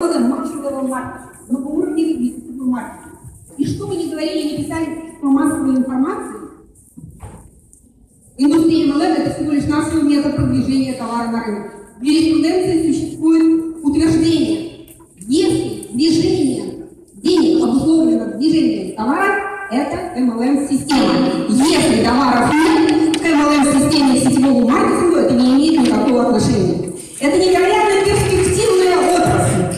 маркетингового маркетинга, но по уровню лингвистического маркетинга. И что бы ни говорили, не писали по массовой информации, индустрия MLM – это всего лишь нашего метод продвижения товара на рынок. В юриспруденции существует утверждение: если движение денег обусловлено движением товара, это MLM-система. Если товаров нет к MLM-системе сетевого маркетинга, это не имеет никакого отношения. Это невероятно перспективная отрасль.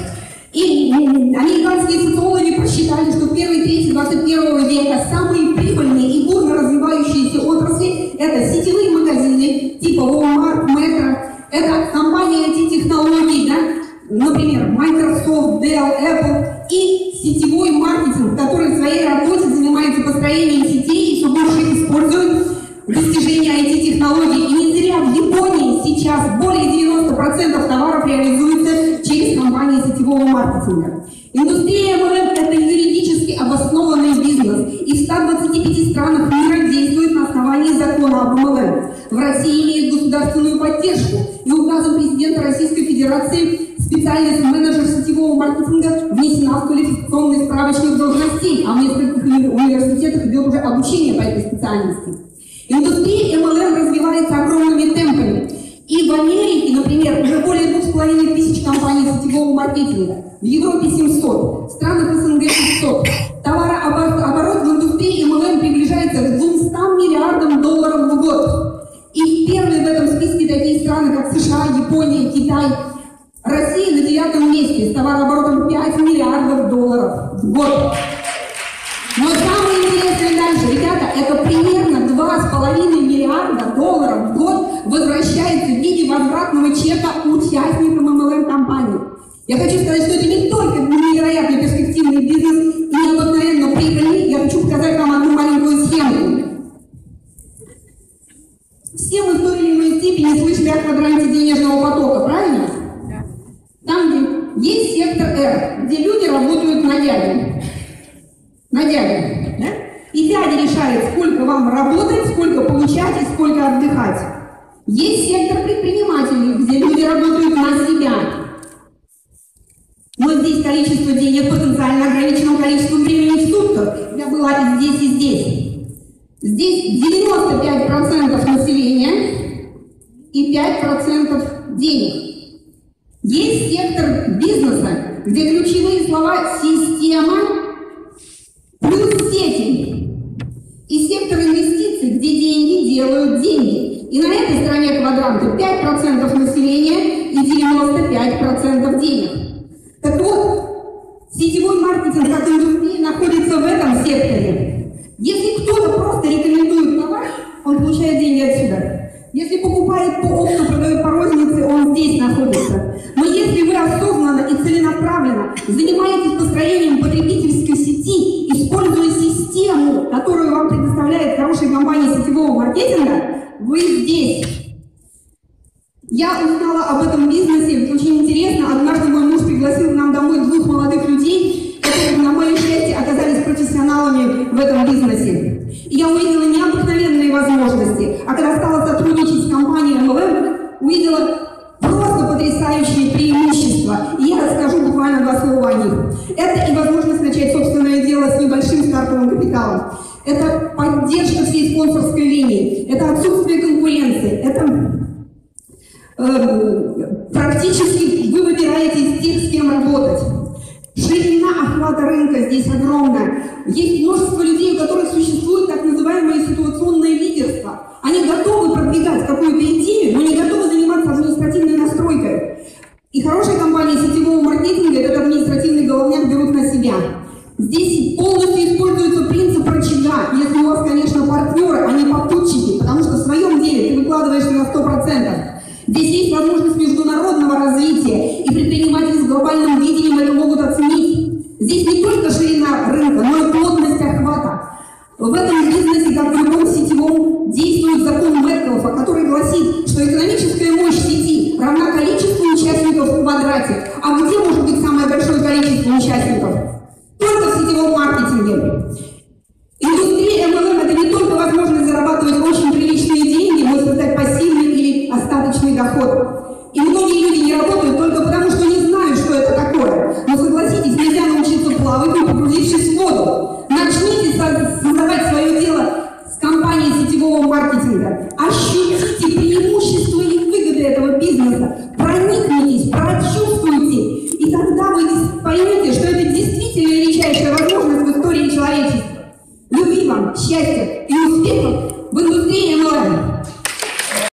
И американские социологи просчитали, что в первой трети 21 века самые прибыльные и бурно развивающиеся отрасли – это сетевые магазины типа Walmart, Metro, это компании IT-технологий, да? Например, Microsoft, Dell, Apple, и сетевой маркетинг, который в своей работе занимается построением сетей и все больше использует достижения IT-технологий. И не зря в Японии сейчас более 90% товаров реализуется через компании сетевого маркетинга. Индустрия MLM – это юридически обоснованный бизнес, и в 125 странах мира действует на основании закона об MLM. В России имеет государственную поддержку, и указом президента Российской Федерации специальность менеджер сетевого маркетинга внесена в квалификационный справочник должностей, а в нескольких университетах идет уже обучение по этой специальности. Индустрия MLM развивается огромными темпами. И в Америке, например, уже более 2500 компаний сетевого маркетинга, в Европе 700, в странах СНГ 500. Товарооборот в индустрии MLM приближается к 200 миллиардам долларов в год. И первые в этом списке такие страны, как США, Япония, Китай. Россия на 9 месте с товарооборотом 5 миллиардов долларов в год. Но самое интересное дальше, ребята, это примерно 2,5 миллиарда долларов в год возвращается в виде возвратного чека участникам MLM-компании. Я хочу сказать, что это не только невероятно перспективный бизнес и необыкновенно прибыльный. Я хочу показать вам одну маленькую схему. Все мы в той или иной степени слышали о квадранте денежного потока, правильно? Там, где есть сектор R, где люди работают на дядю. На дядю, да? И дядя решает, сколько вам работать, сколько получать и сколько отдыхать. Есть сектор предпринимателей, где люди работают на себя. Но здесь количество денег потенциально ограничено количеством времени в сутках. Я была и здесь, и здесь. Здесь 95% населения и 5% денег. Есть сектор бизнеса, где ключевые слова «система» плюс сети. И сектор инвестиций, где деньги делают деньги. И на этой стороне квадранта 5% населения и 95% денег. Так вот, сетевой маркетинг как индустрия находится в этом секторе. Если кто-то просто рекомендует товар, он получает деньги отсюда. Если покупает по опту, продает по рознице, он здесь находится. Но если вы осознанно и целенаправленно занимаетесь построением потребительской сети, используя систему, которую вам предоставляет хорошая компания сетевого маркетинга, вы здесь. Я узнала об этом бизнесе, очень интересно. Однажды мой муж пригласил к нам домой 2 молодых людей, которые, на мое счастье, оказались профессионалами в этом бизнесе. И я увидела необыкновенные возможности. А когда стала сотрудничать с компанией MLM, увидела просто потрясающие преимущества. И я расскажу буквально 2 слова о них. Это и возможность начать собственное дело с небольшим стартовым капиталом. Это поддержка всей спонсорской линии. Это отсутствие конкуренции. Это практически вы выбираете из тех, с кем работать. Ширина охвата рынка здесь огромная. Есть множество людей, у которых существует так называемое ситуационное лидерство. Они готовы продвигать какую-то идею, но не готовы заниматься административной настройкой. И хорошая компания сетевого маркетинга этот административный головняк берут на себя. Здесь полностью используется принцип рычага, если у вас, конечно, партнеры, а не попутчики, потому что в своем деле ты выкладываешься на 100%. Здесь есть возможность международного развития, и предприниматели с глобальным видением это могут оценить. Здесь не только ширина рынка, но и плотность охвата. В этом бизнесе, как в любом сетевом, действует закон Мэткалфа, который гласит, что экономическая мощь сети равна количеству участников в квадрате. А где может быть самое большое количество участников? Только в сетевом маркетинге. Индустрия MLM – это не только возможность зарабатывать очень приличные деньги, но и создать пассивный или остаточный доход. И многие люди не работают только потому, что не знают, что это такое. счастья и успехов в индустрии МЛМ.